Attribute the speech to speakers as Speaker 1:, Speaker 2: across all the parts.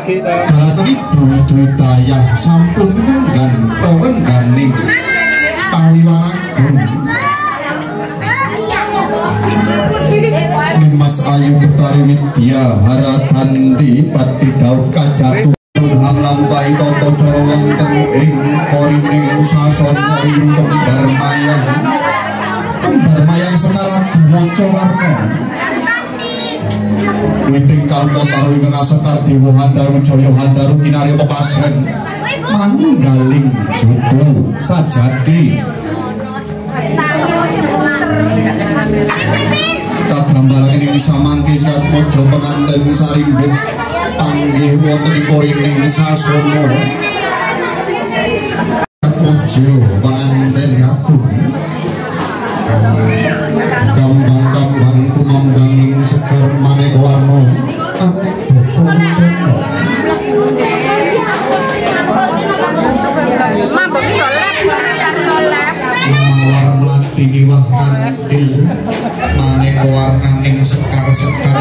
Speaker 1: Balasane Dwi-Dwitayah sampun rengganing pawiwanagun Mas Ayu Betari Widya Haratandi Pati Daud Kajatu Hamlampai Toto Coro wonten ing korining sasana wiru kembar mayang Semar Dimonco Warna Witing kalpo taruh ingkang asekar Dewa Handaru Jaya Handaru kinarya pepasren manunggaling jodoh sajati kagambaraken ing samangke Srat Mojo penganten sarimbit panggih wonten ing korining sasana Srat Mojo penganten ngagung kambang-kambang kumambanging seger maneka warna anek mawar melati niwah kandil maneka warnaning sekar-sekar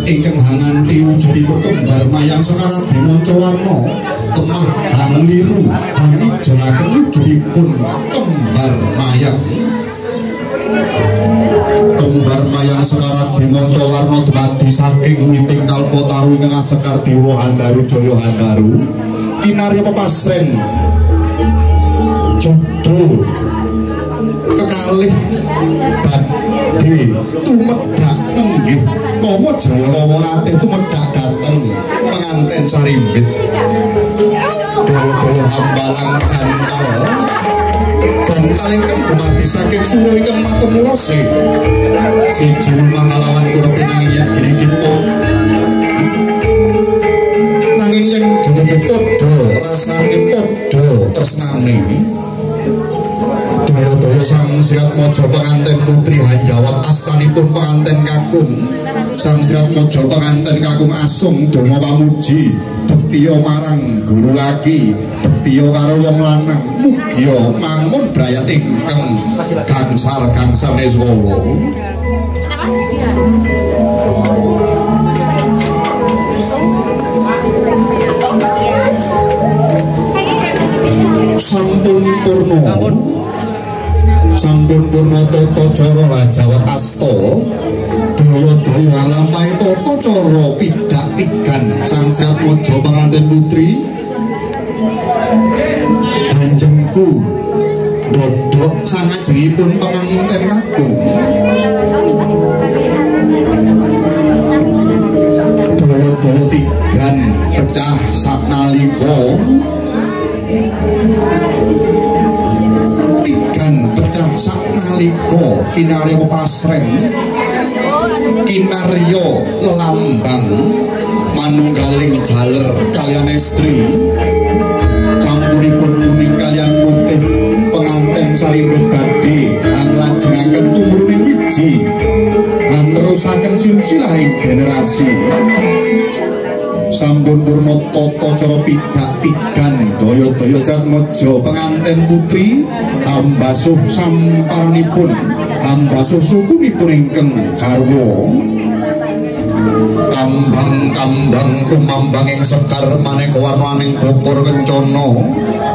Speaker 1: ingkang hanganti wujudipun kembar mayang Sekar Dimonco Warna temah hangliru hanijolaken wujudipun kembar mayang Sekar Dimonco Warna dumadi saking witing kalpa taru ingkang Sekar Dewa Handaru Jaya Handaru kinarya pepasren jodoh kekalih badhe tumedhak nenggih Momo Jaya Momorate tumedhak dateng penganten sarimbit Dewa hambalang gantal ingkang dumadi saking suruh ingkang matemurose siji lumah nglawan kula pinanging yen gini-gini nanging yen jenenge padha rasane padha tresnane daya Sang Srat Mojo penganten putri Hanjawat astanipun penganten kakung Sang Srat Mojo penganten kakung asung donga pamuji bektiya marang guru laki bektiya karo wong lanang mugia mangun brayat ingkang gangsal-gangsal Niswala. Sampun purna tata cara lajawat asta daya-daya lampahi tata cara pidak tigan Sang Sratmaja pengantin putri Kanjengku ndodhok sangajengipun pengantin kakung daya-daya tigan pecah saknalika pecah saknalika kinarya pasreng kinarya lelambang manunggaling jaler kaliyan estri campuripun kuning kaliyan putih penganten sarimbet badhe lan lajengaken tumurning wiji lan terusaken silsilahing generasi. Sampun purna tata cara pidak tigan daya-daya Sratmaja penganten putri ambasuh samparanipun ambasuh sukunipun ingkang garwa kambang-kambang kumambang ing sekar maneka warnaning bokor kencana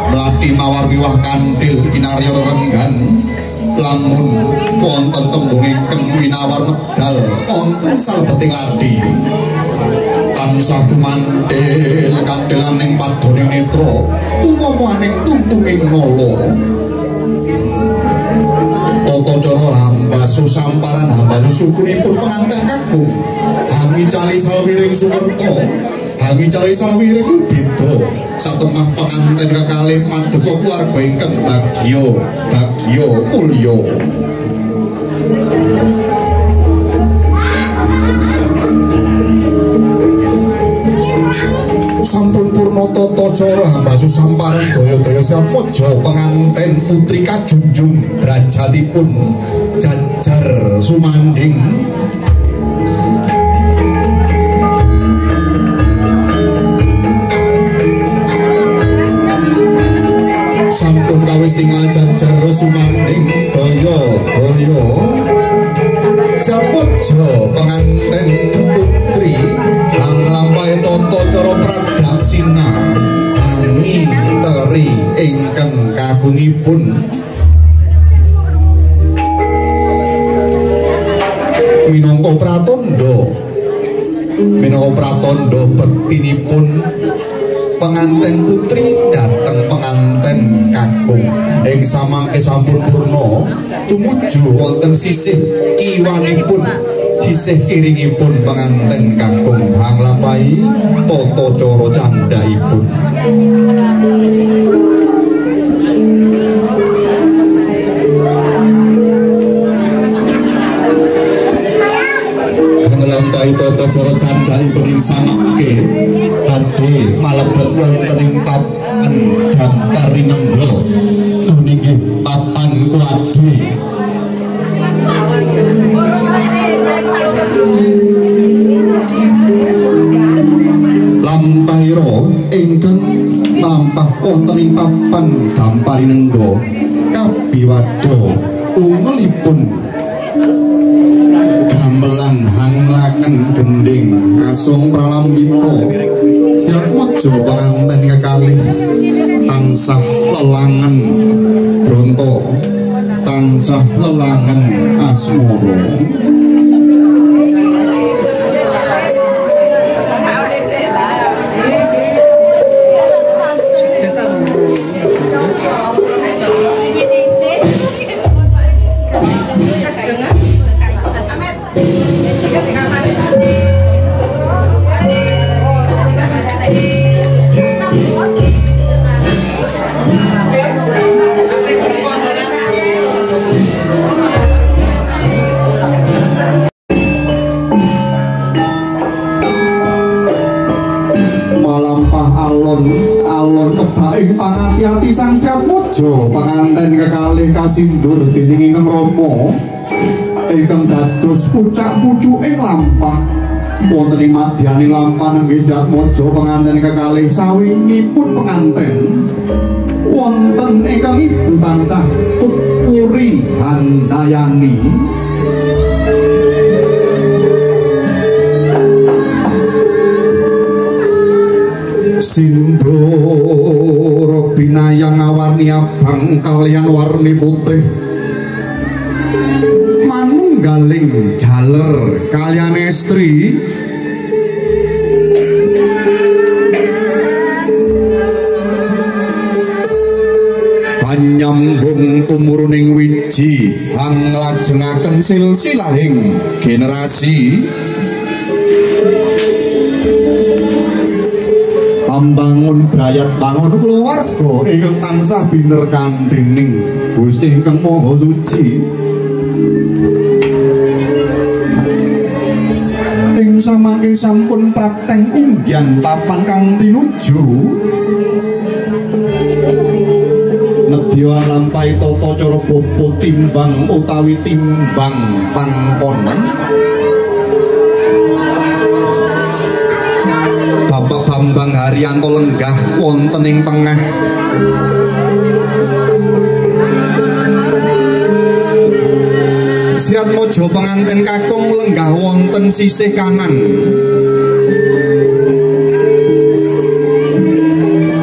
Speaker 1: mlathi mawarni wah kanthil kinarya renggan lamun wonten tembung ingkang winawar medal wonten salebeting lathi tansah kumantil kandelaning padoning netra tumomoaning tuntunging nala tata cara hambasuh samparan hambasuh sukunipun penganten kakung hangi cali salwiring sukerta hangi cali salwiring ubeda satemah penganten kekalih madhep keluarga ingkang bagya mulya. Sampun purna tata cara hambasuh samparan daya-daya Sratmaja penganten putri kajunjung derajatipun jajar sumanding sampun kawis tinggal jajar sumanding daya-daya Sratmaja penganten putri nglampahi tata cara pradaksina angin teri ingkang kagungipun minangka pratandha bektinipun penganten putri dhateng penganten kakung ing samangke sampun purna tumuju wonten sisih kiwanipun sisih kiringipun penganten kakung nglampahi tata cara candhaipun. Nglampahi tata cara candhaipun ing samangke badhe malebet wonten ing papan dampar rinengga inggih papan kuwadhe lampahira ingkang mlampah wonten ing papan dampar rinengga kabiwadha ungelipun gamelan hanglaken gending asung pralambita Sratmaja penganten kekalih tansah lelangan bronto tansah lelangan asmara. Alon kebaing pangati-ati Sang Sratmaja penganten kekalih kasindur dening ingkang Rama ingkang dados pucak-pucuking lampah wonten ing madyani lampan nggih Jatmojo penganten kekalih sawingipun penganten wonten ingkang ibu tansah Tutpuri Handayani Sindoro binayang awarni abang kalian warni putih manunggaling jaler kalian estri nyambung tumuruning wiji hang nglajengaken silsilahing generasi pambangun brayat bangun keluarga ingkang tansah binerkan dening Gusti ingkang Maha Suci ing samangke sampun prakteng unggian papan kang tinuju nedya lampahi tata cara bapa timbang utawi timbang pangkonan Bapak Bambang Haryanto lenggah wonten ing tengah Siratmojo penganten kakung lenggah wonten sisih kanan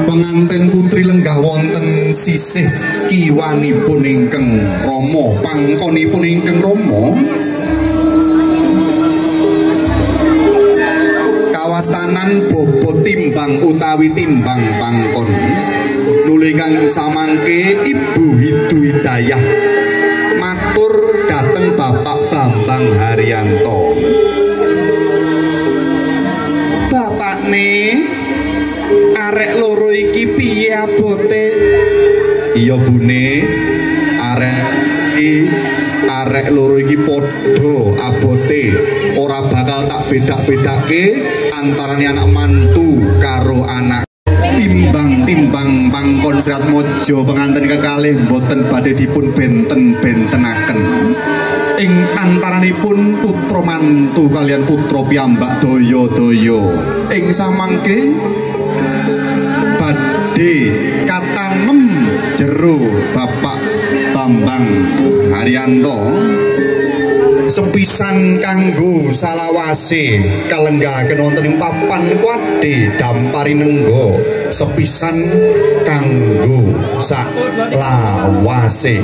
Speaker 1: penganten putri lenggah wonten sisih kiwanipun ingkang Rama pangkonipun ingkang Rama kawastanan bobot timbang utawi timbang pangkon nulingang samangke Ibu Hidu Hidayah matur dateng Bapak Bambang Haryanto bapakne arek loro iki piye abote iya bune arek loro iki padha abote ora bakal tak bedak-bedake antarane anak mantu karo anak timbang pangkon Siratmojo penganten kekalih boten badhe dipun benten-bentenaken ing antaranipun putra mantu kalian putra piyambak daya-daya ing samangke badhe katanem jero Bapak Bambang Haryanto sepisan kanggo salawase kalenggahaken wonten ing papan Kwade Damparinengga sepisan kanggo salawase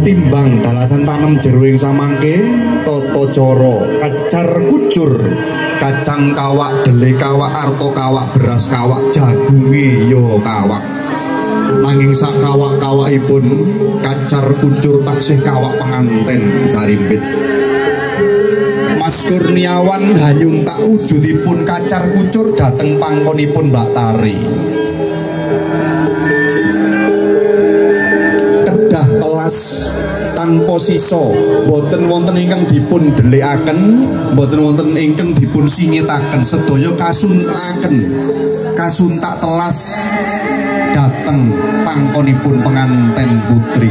Speaker 1: timbang dalasan tanem jero ing samangke tata cara kacar kucur kacang kawak dele kawak arto kawak beras kawak jagunge ya kawak nanging sak kawak-kawakipun kacar kucur taksih kawak penganten sarimpit Mas Kurniawan hanyung tak wujudipun kacar kucur dateng pangkonipun Mbak Tari kedah telas tanpa sisa boten wonten ingkang dipun dhelekaken boten wonten ingkang dipun singitaken sedaya kasuntak telas dateng pangkonipun penganten putri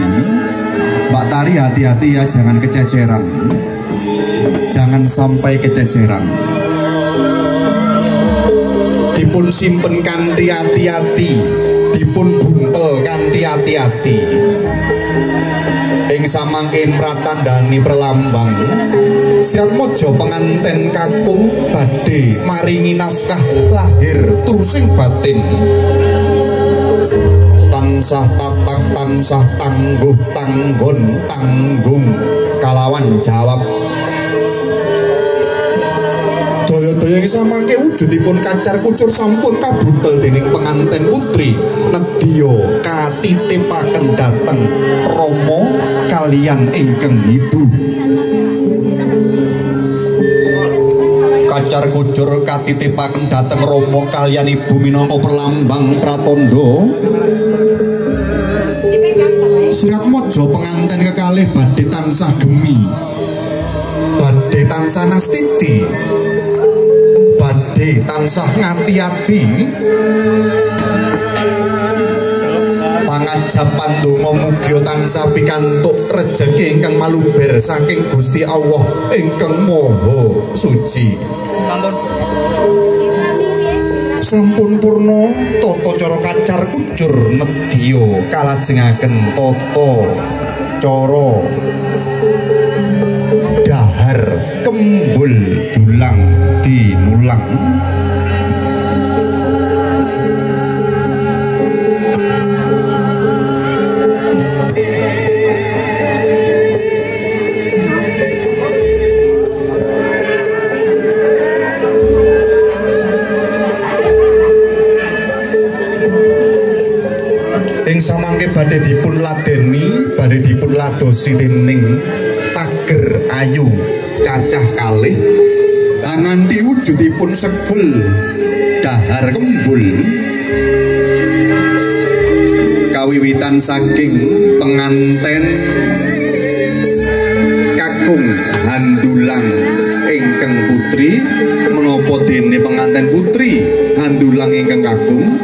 Speaker 1: Mbak Tari hati-hati ya jangan kececeran jangan sampai kececeran dipun simpen kanthi hati-hati dipun buntel kanthi hati-hati ing samangke pratandhani prelambang Siratmojo penganten kakung badhe maringi nafkah lahir trusing batin tansah tatak tansah tangguh tanggon tanggung kalawan jawab daya sedaya samangke wujudipun kacar kucur sampun kabutel dening penganten putri nedya katitipaken dhateng Rama kaliyan ingkang ibu. Kacar kucur katitipaken dhateng Rama kaliyan ibu minangka perlambang pratandha Sirat mojo penganten kekalih badhe tansah gemi, badhe tansah nastiti, badhe tansah ngati-ati, pangajap pandonga mugi tansah pikantuk rejeki ingkang maluber saking Gusti Allah ingkang Maha Suci. Sampun purna tata cara kacar kucur nedya kalajengaken tata cara dahar kembul dulang dinulang. Samangke badhe dipun ladeni, badhe dipun ladosi dening pager ayu cacah kalih nganti wujudipun segel dahar kembul kawiwitan saking penganten kakung handulang ingkang putri menapa dene penganten putri handulang ingkang kakung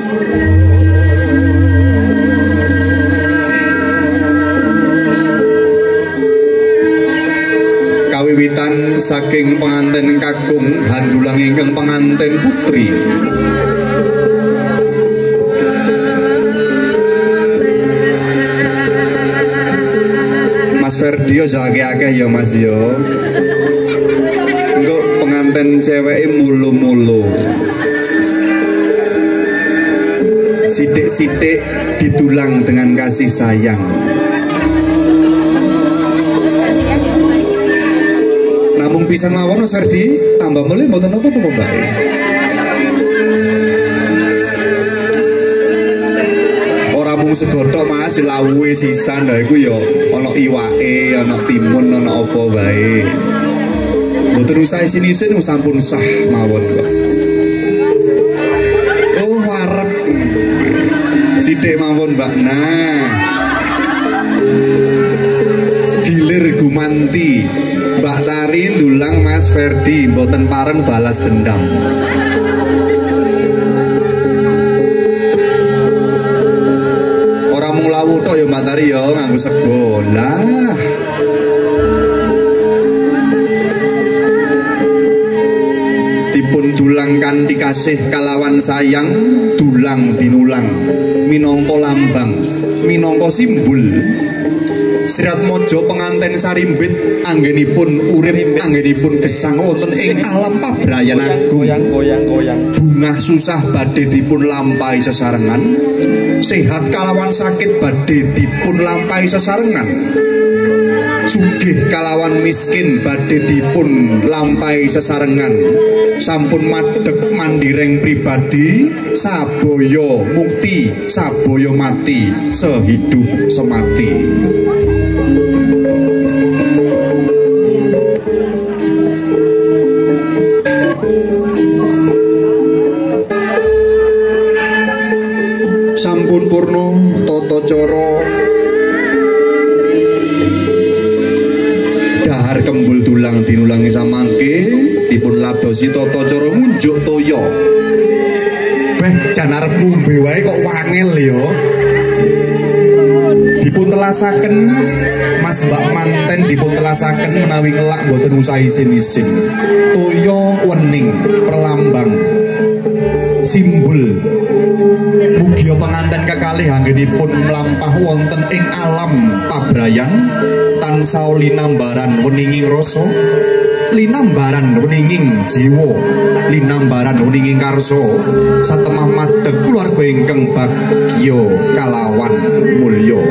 Speaker 1: kawiwitan saking penganten kakung handulang ingkang penganten putri Mas Ferdi aja akeh-akeh ya Mas yo. Untuk penganten ceweke mulu-mulu sidik-sidik ditulang dengan kasih sayang. Namung pisan mawon Mas Ferdi, tambah mulih mboten napa-napa bae. Ora mung segodhok Mas, lawuhe sisan lha iku ya ana iwake, ana timun, ana apa bae. Mboten usah isin-isin sampun sah mawon kok. Oh, wareg. Sithik mawon Mbak. Nah. Gilir gumanti. Mbak Tari ndulang Mas Ferdi mboten pareng balas dendam. Ora mung lawu tok ya Mbak Tari ya nganggo sego. Lah. Dipun dulang kanthi kasih kalawan sayang, dulang dinulang minangka lambang, minangka simbol Sirat Mojo penganten sarimbit anggenipun urip anggenipun gesang wonten ing alam pabrayan agung. Bungah susah badhe dipun lampahi sesarengan, sehat kalawan sakit badhe dipun lampahi sesarengan, sugih kalawan miskin badhe dipun lampahi sesarengan, sampun madeg mandireng pribadi saboyo mukti saboyo mati sehidup semati. Sampun purna tata cara dahar kembul tulang dinulangi samangke dipun ladosi tata cara ngunjuk toya. Beh jan arep ngombe wae kok wangel ya. Dipun telasaken Mas Mbak manten dipun telasaken menawi ngelak mboten usah isin-isin. Toya wening perlambang simbol mugia penganten kekalih anggenipun mlampah wonten ing alam pabrayan tansah linambaran weninging rasa, linambaran weninging jiwa, linambaran weninging karsa satemah madeg keluarga ingkang bagya kalawan mulya.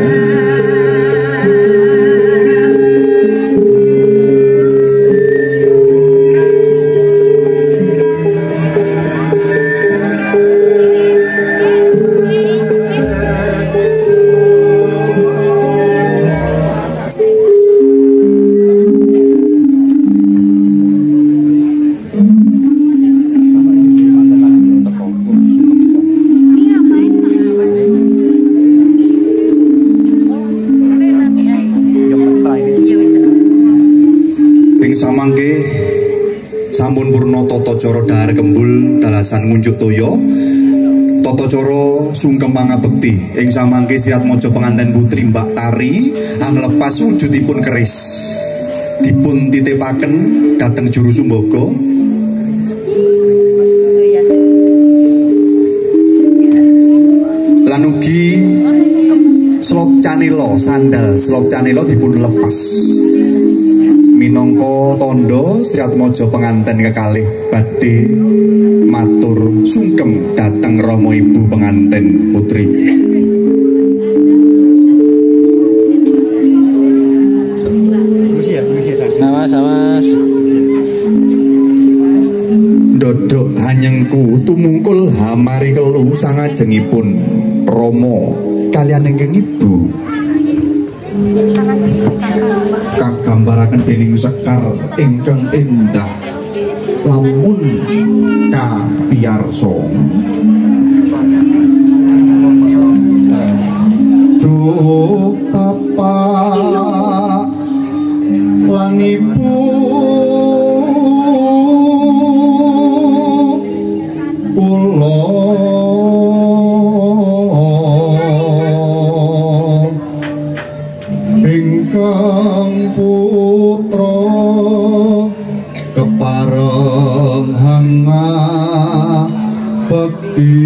Speaker 1: samangke sampun purna tata cara dahar kembul dalasan ngunjuk toya tata cara sungkem pangabekti ing samangke sirat maja penganten putri Mbak Tari anglepas wujudipun keris dipun titipaken dhateng juru sumbaga lan ugi slop canila sandal slop canila dipun lepas minangka tondo sirat maja penganten kekalih badhe matur sungkem dhateng Rama Ibu penganten putri. Awas. Dodok hanyengku tumungkul hamari kelu sangajengipun Rama kaliyan ingkang Ibu. Kagambaraken dening sekar ingkang endah lamun kapiyarsa duh bapak lan ibu kula ingkang putra kepareng hanga bekti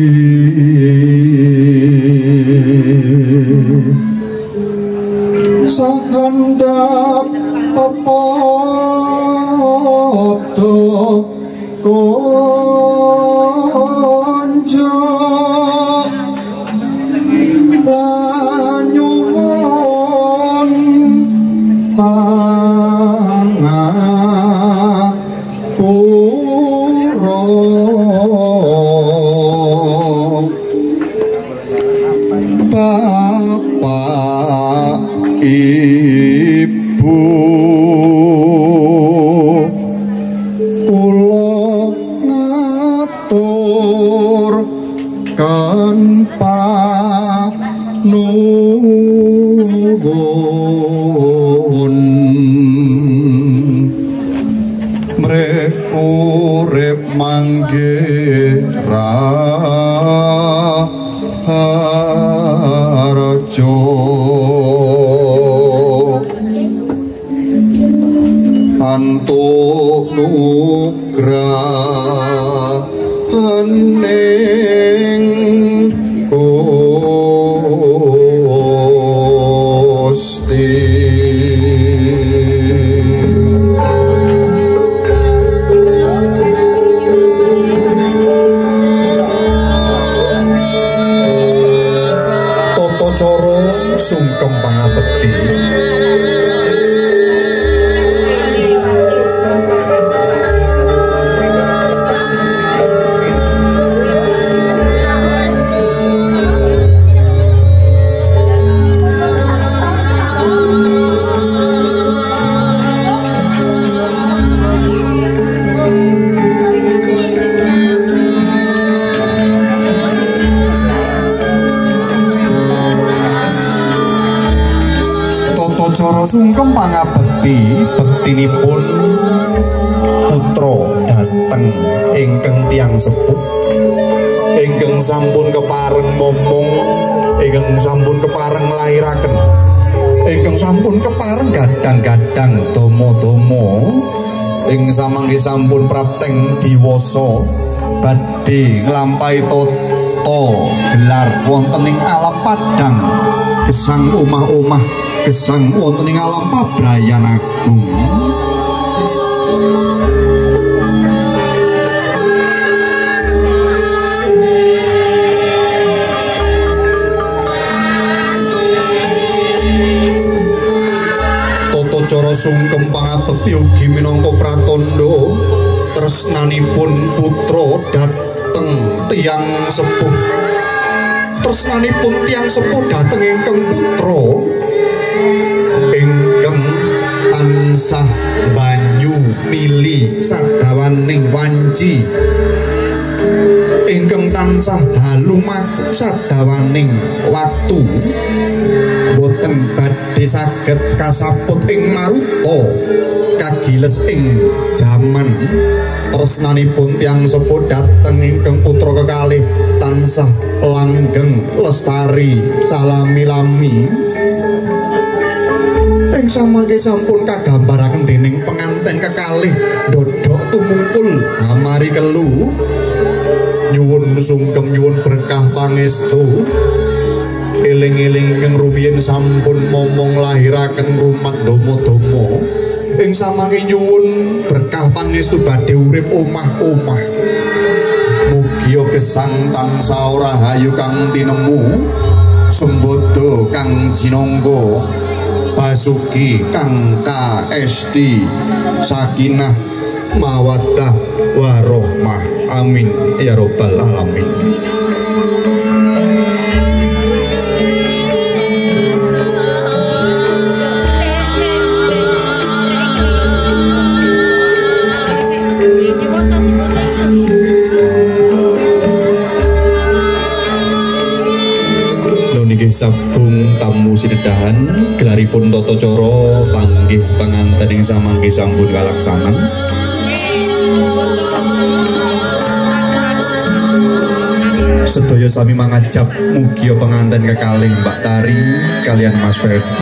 Speaker 1: sakandhap pepodo konjo lan nyuwun pangapura Bapak Ibu kula ngatur kan panuwun mrek urip mangke raharja antuk nugrahaning Gusti. Tata cara sungkem pangabekti cara sungkem pangabekti bektinipun putra dhateng ingkang tiyang sepuh ingkang sampun kepareng momong ingkang sampun kepareng nglairaken ingkang sampun kepareng gadang-gadang dama-dama ing samangke sampun prapteng diwasa badhe nglampahi tata gelar wonten ing alam padang gesang omah-omah gesang wonten ing alam pabrayan agung. Tata cara sungkem pangabekti ugi minangka pratandha tresnanipun putra dhateng tiyang sepuh. Tresnanipun tiyang sepuh dhateng ingkang putra ingkang tansah banyu mili sadawaning wanci ingkang tansah halumaku sadawaning waktu boten badhe saged kasaput ing maruta kagiles ing jaman tresnanipun tiyang sepuh dhateng ingkang putra kekalih tansah langgeng lestari salami-lami ing samangke sampun kagambaraken dening penganten kekalih dodok tumungkul amari kelu nyuwun sungkem nyuwun berkah pangestu eling-eling ingkang rumiyin sampun momong lahiraken rumat domo-domo ing samangke nyuwun berkah pangestu badhe urip omah-omah mugi gesang tansah ora hayu kang tinemu sembodo kang jinangga basuki kang kaesti sakinah mawaddah warohmah amin ya robbal alamin. Sabung tamu sinedahan gelaripun tata cara panggih penganten ing samangke sampun kalaksanan sedaya sami mangajab mugi penganten kekalih Mbak Tari kalian Mas Ferdi.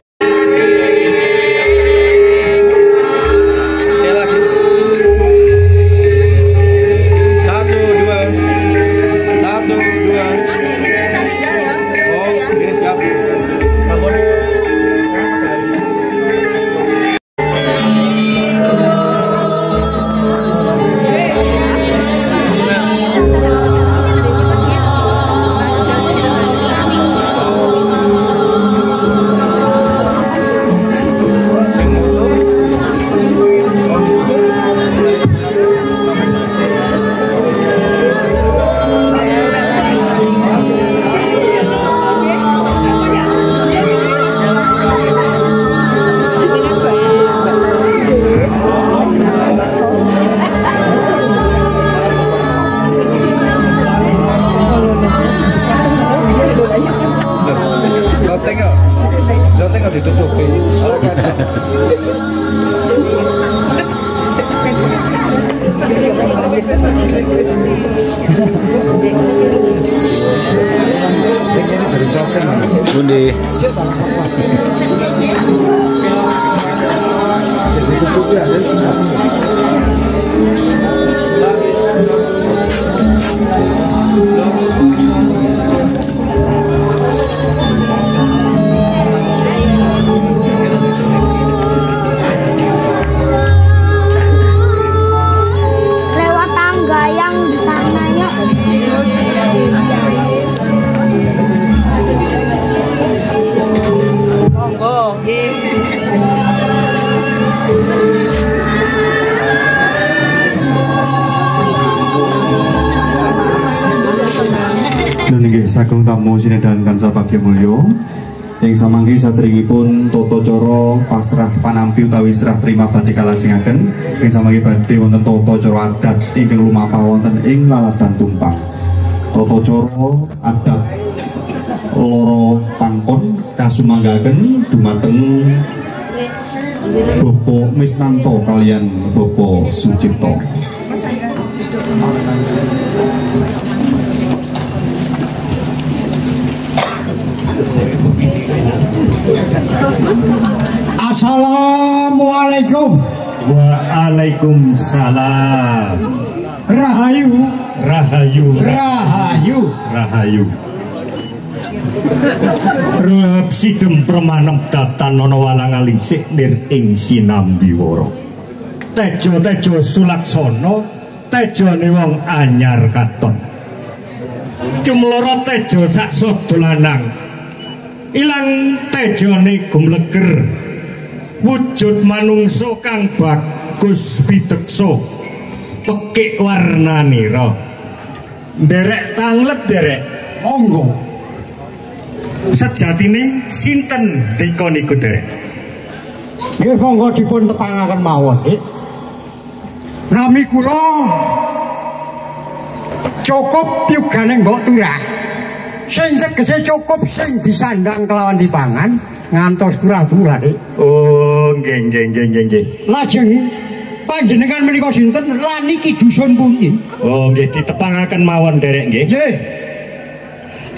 Speaker 2: Bundi.
Speaker 3: Lewat tangga yang di sana ya.
Speaker 1: Nggih sagung tamu sinedahan kansa bagya mulya ing samangke saderengipun tata cara pasrah panampi utawi serah terima badhe kalajengaken ing samangke badhe wonten tata cara adat ingkang lumampah wonten ing lalatan tumpang tata cara adat loro pangkon kasumanggaken dumateng Bapak Misnanto kalian Bapak Sucipto.
Speaker 4: Assalamualaikum.
Speaker 2: Waalaikumsalam.
Speaker 4: Rahayu.
Speaker 2: Rahayu.
Speaker 4: Rahayu.
Speaker 2: Rahayu. Rep sidem permanem datan ana walang alisik nir ing sinambiwara. Tejo-tejo sulaksana, tejone wong anyar katon. Cumloro tejo sak sodolanang. Ilang tejone gumleger. Wujud manungsa kang bagus pideksa. Pekik warnanira. Nderek tanglet derek.
Speaker 4: Monggo.
Speaker 2: Sejatine sinten dika niku derek?
Speaker 4: Nggih monggo dipun tepangaken mawon, Dik. Nami kula cukup yugane mbok turah. Sing tegese cukup sing disandang kelawan dipangan ngantos turah-turah, Dik.
Speaker 2: Oh, Oh, nggih.
Speaker 4: Lajeng panjenengan menika sinten lan niki dusun pundi?
Speaker 2: Oh, nggih ditepangaken mawon derek nggih.
Speaker 4: Nggih.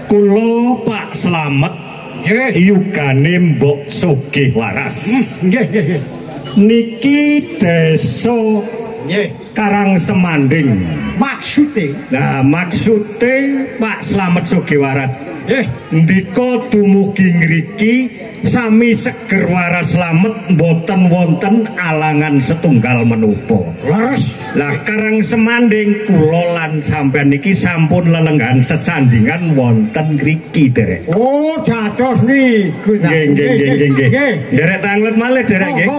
Speaker 2: Kula Pak Slamet
Speaker 4: Nggih.
Speaker 2: yugane Mbok Sugih Waras.
Speaker 4: Nggih.
Speaker 2: Niki desa
Speaker 4: Nggih.
Speaker 2: Karang Semanding.
Speaker 4: Maksude.
Speaker 2: Nah, maksude Pak Slamet Sugih Waras.
Speaker 4: Nggih.
Speaker 2: Ndika dumugi ngriki sami seger waras slamet mboten wonten alangan setunggal menapa.
Speaker 4: Leres.
Speaker 2: Lah Karang Semanding kula lan sampean niki sampun lelenggan sesandingan wonten ngriki derek.
Speaker 4: Oh, dados niku.
Speaker 2: Nggih. Derek tanglet malih derek nggih.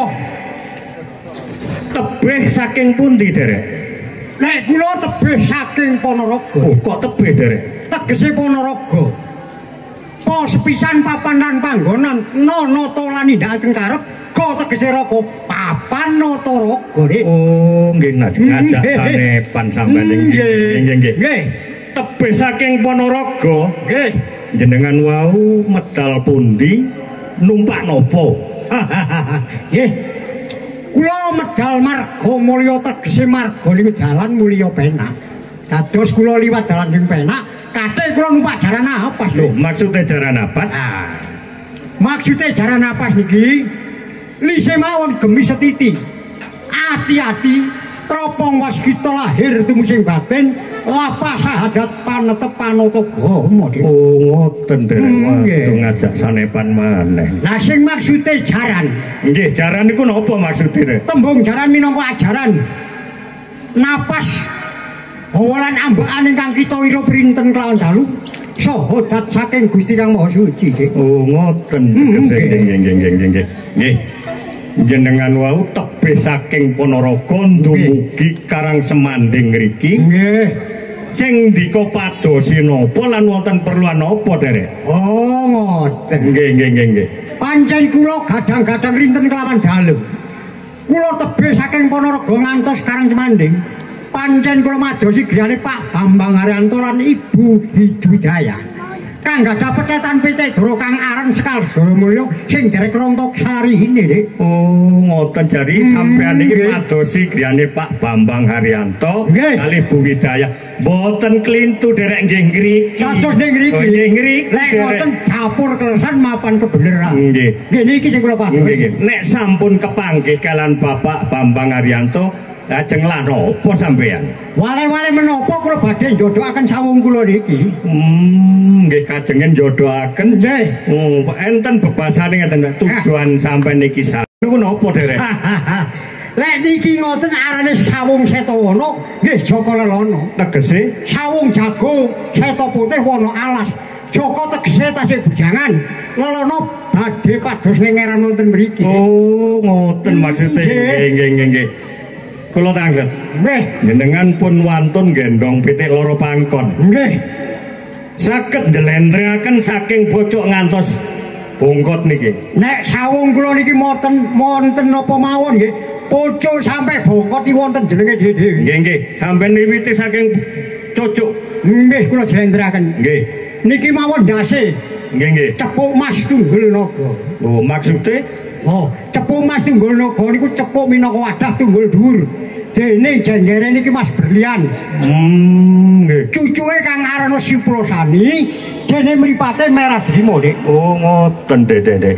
Speaker 2: Tebih saking pundi derek?
Speaker 4: Nek kula tebih saking Ponorogo.
Speaker 2: Oh, kok tebih derek?
Speaker 4: Tegese Ponorogo. Po sepisan papan lan panggonan nata lan nindakaken karep go tegese roko papan nata raga nggih.
Speaker 2: Oh, nggih ngajak sanepan sampean nggih.
Speaker 4: Nggih.
Speaker 2: Tebih saking Ponorogo.
Speaker 4: Nggih.
Speaker 2: Jenengan wau medal pundi numpak napa?
Speaker 4: Nggih. Kula medal marga mulya tegese marga niku dalan mulya penak. Dados kula liwat dalan sing penak, kathah kula numpak jaran napas lho.
Speaker 2: Maksudnya jaran napas?
Speaker 4: Maksudnya jaran napas niki lise mawon gemi setiti. Ati-ati tropong waskita lahir tumusing batin lapas sahadat panetep panata gama.
Speaker 2: Oh, ngoten derek. Waduh ngajak sanepan maneh.
Speaker 4: Lah sing maksude jaran.
Speaker 2: Nggih, jaran niku napa maksude?
Speaker 4: Tembung jaran minangka ajaran. Napas hawalan ambekan ingkang kita ira printen kelawan dalu saha dat saking Gusti Kang Maha Suci nggih.
Speaker 2: Oh, ngoten. Nggih. Nggih. Jenengan wau tebih saking Ponorogo dumugi Karang Semanding ngriki.
Speaker 4: Nggih.
Speaker 2: Sing ndika padosi napa lan wonten perluan napa derek?
Speaker 4: Oh, ngoten.
Speaker 2: Nggih.
Speaker 4: Pancen kula gadang-gadang rinten kelawan dalu. Kula tebih saking Ponorogo ngantos Karang Semanding. Pancen kula madosi griyane Pak Bambang Haryanto lan Ibu Hidudaya. Kang gadah petetan Pitedoro kang aran Sekar Mulya sing derek rontok sarine nggih.
Speaker 2: Oh, ngoten jari sampean iki madosi griyane Pak Bambang Haryanto kali Bu Hidayah. Mboten klintu derek nggih ngriki.
Speaker 4: Dados ning ngriki.
Speaker 2: Oh, nggih ngriki.
Speaker 4: Lek ngoten dapur klesan mapan kebeneran.
Speaker 2: Nggih.
Speaker 4: Nggih niki sing kula pados.
Speaker 2: Nggih. Nek sampun kepanggih kalian Bapak Bambang Haryanto, lajeng lan apa sampean?
Speaker 4: Wale-wale menapa kula badhe njodohaken sawung kula niki.
Speaker 2: Nggih kajengen njodohaken.
Speaker 4: Nggih.
Speaker 2: Oh, enten bebasane ngeten tujuan sampean niki niku napa derek?
Speaker 4: Lek niki ngoten arane sawung Setawana nggih Joko Lelono.
Speaker 2: Tegese
Speaker 4: Sawung jago Seta putih wana alas. Joko tegese tasih bujangan. Lelono badhe pados ngeran wonten mriki.
Speaker 2: Oh, ngoten maksude. Nggih. Kula tanglet.
Speaker 4: Nggih.
Speaker 2: Jenengan pun wantun gendong pitik loro pangkon.
Speaker 4: Nggih.
Speaker 2: Saged njlentrehaken saking bocok ngantos bongkot niki.
Speaker 4: Nek sawung kula niki wonten napa mawon nggih. Pucuk sampai bongkot wonten jenenge dhewe.
Speaker 2: Nggih. Sampeyan wiwiti saking cucuk.
Speaker 4: Nggih kula jlentrekaken.
Speaker 2: Nggih.
Speaker 4: Niki mawon dase.
Speaker 2: Nggih.
Speaker 4: Cepuk Mas Tunggul Naga.
Speaker 2: Oh, maksude?
Speaker 4: Oh, cepuk Mas Tunggul Naga niku cepuk minangka wadah tunggul dhuwur. Dene jenjere niki Mas Berlian.
Speaker 2: Nggih.
Speaker 4: Cucuke kang aran Siprosani, dene mripate Merah Drima, Dik.
Speaker 2: Oh, ngoten, Dek.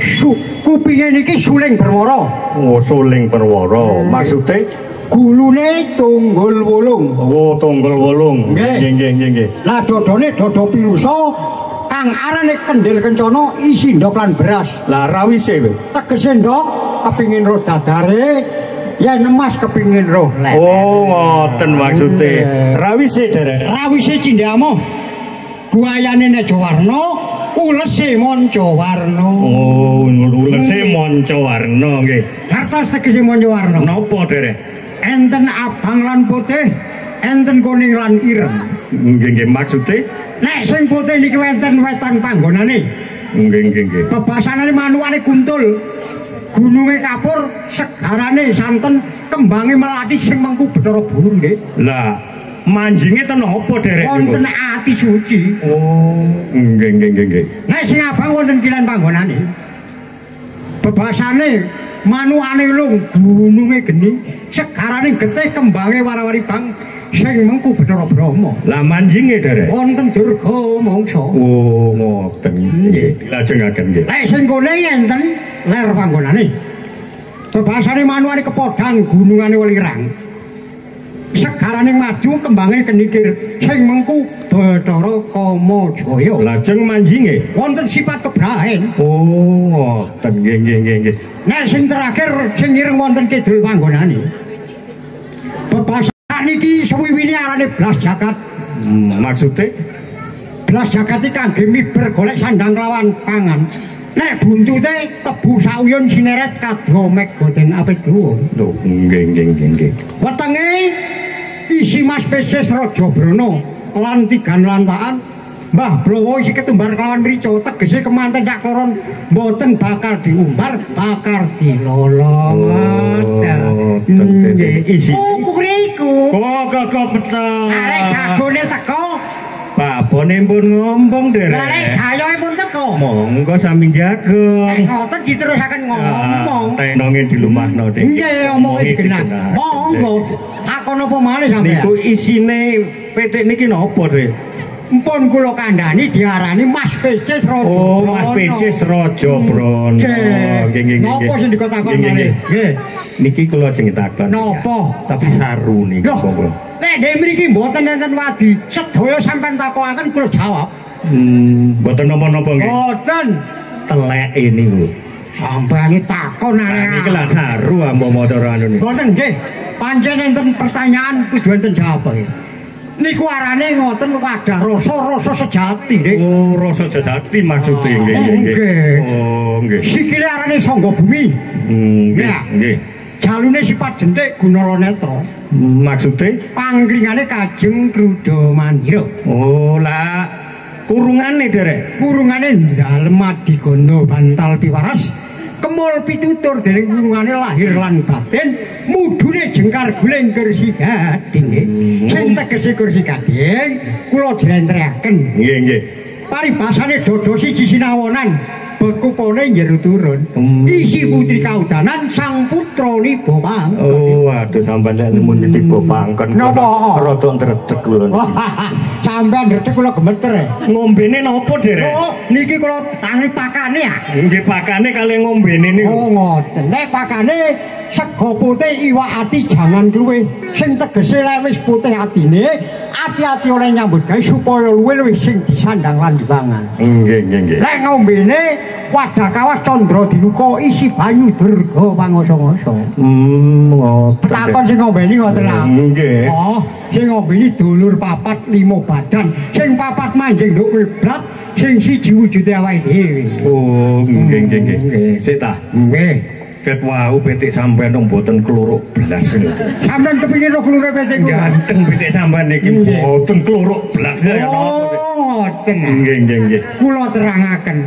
Speaker 4: Kupinge niki suling berwara.
Speaker 2: Oh, suling berwara. Maksude
Speaker 4: gulune tunggul wulung.
Speaker 2: Oh, tunggul wulung.
Speaker 4: Nggih. Lah dodone dodo pirusa kang arane kendhil kencana isi ndok lan beras.
Speaker 2: Lah rawise kowe.
Speaker 4: Tegese ndok kepingin roh dadare, yen emas kepingin roh lek.
Speaker 2: Oh, ngoten maksude. Rawise derek.
Speaker 4: Rawise Cindamo. Buayane Nejowarna, ulese Mancawarna.
Speaker 2: Oh, ulese Mancawarna nggih.
Speaker 4: Hartos tegese Mancawarna.
Speaker 2: Napa derek?
Speaker 4: Enten abang lan putih, enten kuning lan ireng.
Speaker 2: Nggih, maksude
Speaker 4: Nek sing putih niki wonten wetan panggonane.
Speaker 2: Nggih.
Speaker 4: Bebasanane manukane kuntul. Gununge kapur, segarane santen, kembange melati sing mengku Bathara Buru nggih.
Speaker 2: Lah, manjinge ten apa derek?
Speaker 4: Wonten ati suci.
Speaker 2: Oh, nggih.
Speaker 4: Nek sing abang wonten kilen panggonane. Bebasane manukane lung gununge geni, segarane getih kembange wara-wari bang sing mengku Bathara Brahma.
Speaker 2: Lah manjinge derek
Speaker 4: wonten durga mangsa.
Speaker 2: Oh ngoten nggih dilajengaken nggih.
Speaker 4: Lek sing kene enten ler panggonane. Bebasane manukane kepodhang gunungane welirang. Segarane maju kembange kenikir sing mengku Bathara Kamajaya.
Speaker 2: Lajeng manjinge
Speaker 4: wonten sifat kebrahen.
Speaker 2: Oh ngoten nggih nggih.
Speaker 4: Nek sing terakhir sing ireng wonten kidul panggonane. Bebas niki suwiwine arane blas jagat.
Speaker 2: Maksude
Speaker 4: blas jagat iki kangge miber golek sandang lawan pangan. Nek buntute tebu sauyun sineret kadya megoten apit dhuwur.
Speaker 2: Lho nggih.
Speaker 4: Wetenge isi Mas Peces Raja Brana lan tigan lantakan Mbah Blowo isi ketumbar kelawan mrica tegese kemanten sak kloron mboten bakal diumbar bakal dilolong.
Speaker 2: Isi
Speaker 4: kuriku
Speaker 2: kok betul.
Speaker 4: Arek jagone teko.
Speaker 2: Babone pun ngomong derek.
Speaker 4: Arek gayoe pun teko.
Speaker 2: Monggo sami jago.
Speaker 4: Ngoten diterusaken ngomong.
Speaker 2: Tenongin di lumahno Dik.
Speaker 4: Nggih omonge digenah. Monggo. Takon apa malih sampeyan?
Speaker 2: Niku isine PT niki napa, Dik?
Speaker 4: Mpun kula kandhani diarani Mas Peces Raja.
Speaker 2: Oh, Mas Peces Raja Brana. Nggih.
Speaker 4: Napa sing dikotakon malih? Nggih.
Speaker 2: Niki kula cengitaken.
Speaker 4: Napa?
Speaker 2: Tapi saru niki, Monggo.
Speaker 4: Nek ndek mriki mboten enten wadi, sedaya sampean takokaken kula jawab.
Speaker 2: Mboten napa-napa nggih.
Speaker 4: Mboten.
Speaker 2: Teleke niku.
Speaker 4: Sampeyan takon arek.
Speaker 2: Niki lak saru ampun anu niku.
Speaker 4: Mboten nggih. Pancen enten pertanyaan kudu enten jawab. Niku arane ngoten wadah rasa sejati, Dik.
Speaker 2: Oh, rasa sejati maksude nggih. Oh, nggih.
Speaker 4: Sikile arane Sangga Bumi.
Speaker 2: Nggih.
Speaker 4: Jalune sifat jentik Gunala Netra.
Speaker 2: Maksude
Speaker 4: panggringane Kajeng Kruda Mandira.
Speaker 2: Oh, lah kurungane derek.
Speaker 4: Kurungane dalem Adigondo Bantal Piwaras. Kemul pitutur dening kurungane lahir lan batin, mudune jengkar guling kursi gading. Sing tegese kursi gading kula jlentrehaken.
Speaker 2: Nggih.
Speaker 4: Paribasane dodo siji sinawonan, bekupane njero turun. Isi putri kaudanan sang putra niba pangkon.
Speaker 2: Oh, aduh sampean nek mun niba pangkon.
Speaker 4: Napa?
Speaker 2: Rada ndredeg kula.
Speaker 4: Sampeyan ndredeg kula gemeter.
Speaker 2: Ngombene napa, Derek?
Speaker 4: Oh, niki kula tangi pakane ya.
Speaker 2: Nggih pakane kali ngombene niku.
Speaker 4: Oh, ngoten. Nek pakane sego putih iwak ati jangan kluwe. Sing tegese lek wis putih atine, ati-ati oleh nyambut gawe supaya luwih sing disandang lan dipangan.
Speaker 2: Nggih.
Speaker 4: Lek ngombene wadah kawas Candra Dinuka isi banyu durga pangasa-ngasa.
Speaker 2: Ngoten.
Speaker 4: Takon sing ngombeni ngoten lho.
Speaker 2: Nggih.
Speaker 4: Oh, sing ngombeni dulur papat 5 badan, sing papat manjing nduk wiblat, sing siji wujude awake dhewe.
Speaker 2: Oh, nggih. Sik ta.
Speaker 4: Nggih.
Speaker 2: Ket wau petik sampean mboten kluruk blas niku.
Speaker 4: Sampeyan kepengin ro kluruk petik kula.
Speaker 2: Ganteng petik sampean niki mboten kluruk blas ya napa.
Speaker 4: Oh, ngoten.
Speaker 2: Nggih.
Speaker 4: Kula terangaken.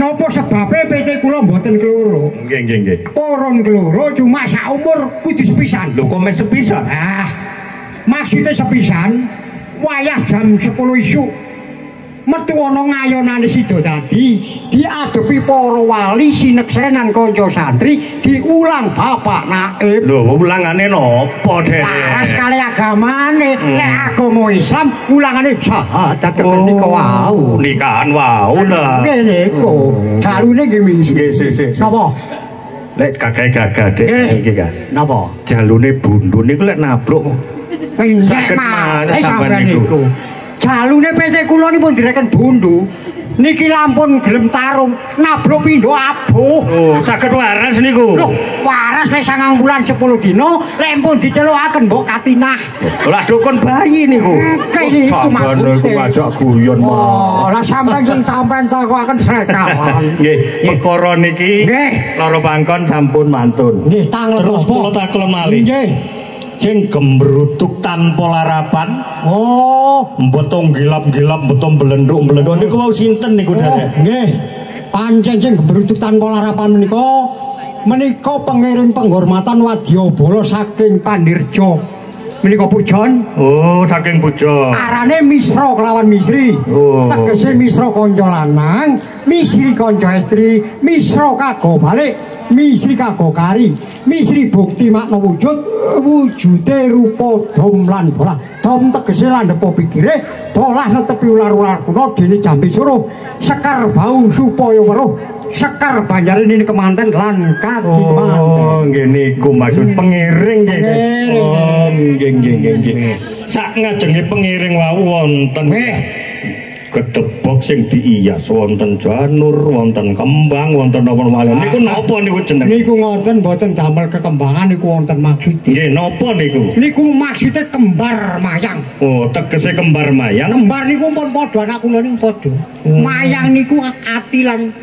Speaker 4: Napa sebabe PT kula mboten kluruk?
Speaker 2: Nggih.
Speaker 4: Poron kluruk cuma sak umur kudu sepisan.
Speaker 2: Lho kok mes sepisan?
Speaker 4: Maksudnya sepisan wayah jam 10 isuk metu ana ngayonane sida dadi diadepi para wali sineksenan kanca santri diulang bapak naib.
Speaker 2: Lho ulangane napa, Dek?
Speaker 4: Laras kali agamane nek agama Islam ulangane syahadat ketika wau.
Speaker 2: Nikahan wau ta.
Speaker 4: Nggih niku. Jalune nggih
Speaker 2: Nggih sik.
Speaker 4: Napa?
Speaker 2: Lek kakek gagah Dek iki kan.
Speaker 4: Napa?
Speaker 2: Jalune bundun niku lek nabruk saged manah sampean niku.
Speaker 4: Jalune PT kula nipun direken bundu. Niki lampun gelem tarung nabruk pindho abuh.
Speaker 2: Oh, saged waras niku.
Speaker 4: Loh, waras lek 9 bulan 10 dina lek pun dicelukaken mbok katinah.
Speaker 2: Lah dukun bayi niku.
Speaker 4: Niku
Speaker 2: sampeyan niku ngajak guyon mah.
Speaker 4: Oh, lah sampeyan sing sampeyan takokaken srekawan.
Speaker 2: Nggih, perkara niki lara pangkon sampun mantun.
Speaker 4: Nggih, tanglet
Speaker 2: terus kula taklem malih.
Speaker 4: Nggih.
Speaker 2: Sing gembrutuk tanpa larapan.
Speaker 4: Oh,
Speaker 2: mbotong gilap-gilap, mbotong belenduk-belenduk niku wau sinten niku, Dek?
Speaker 4: Nggih. Pancen sing gembrutuk tanpa larapan menika pangiring penghormatan wadyabala saking Pandirja Menika pujon.
Speaker 2: Oh, saking pujon.
Speaker 4: Arane misra kelawan misri.
Speaker 2: Oh.
Speaker 4: Tegese misra kanca lanang, misri kanca estri, misra kago balik, misri kago kari, misri bukti makna wujud, wujude rupa dom lan bolah. Dom tegese landhepa pikire, bolah netepi ular-ular kuna dene jambe suruh, sekar bau supaya weruh. Sekar banjare ini kemanten lan kaki manten.
Speaker 2: Oh, nggih niku maksud pengiring nggih. Oh, nggih. Sak ngajenge pengiring wau wonten ketebok sing diias wonten janur, wonten kembang, wonten napa malih. Niku napa niku jeneng?
Speaker 4: Niku ngoten mboten damel kekembangan niku wonten maksud.
Speaker 2: Nggih, napa niku?
Speaker 4: Niku maksude kembar mayang.
Speaker 2: Oh, tegese kembar mayang.
Speaker 4: Kembar niku pun padha anak kula niku padha. Mayang niku ati lan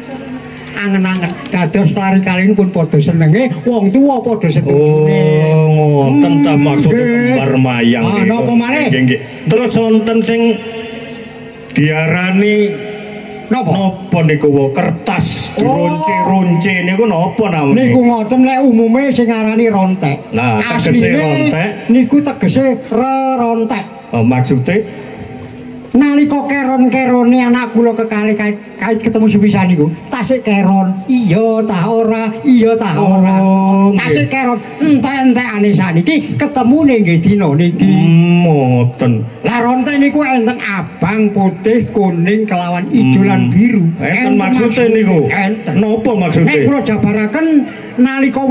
Speaker 4: angen-angen dados lari kali ini pun padha senenge wong tuwa padha setujune.
Speaker 2: Oh, ngoten ta maksud kembar mayang.
Speaker 4: Ah, napa malih?
Speaker 2: Nggih. Terus wonten sing diarani napa niku kertas ronce-ronce niku napa namanya?
Speaker 4: Niku ngoten lek umume sing arani rontek.
Speaker 2: Lah tegese rontek
Speaker 4: niku tegese rerontek.
Speaker 2: Oh, maksude
Speaker 4: nalika keron-kerone anak kula kekali kait ketemu sepisan niku tasik keron iya ta ora tasik keron entek-entekane saniki ketemune nggih dina niki
Speaker 2: ngoten.
Speaker 4: Lah ronte niku enten abang putih kuning kelawan ijo lan biru
Speaker 2: enten maksude niku napa maksude
Speaker 4: nek kula jabaraken nalika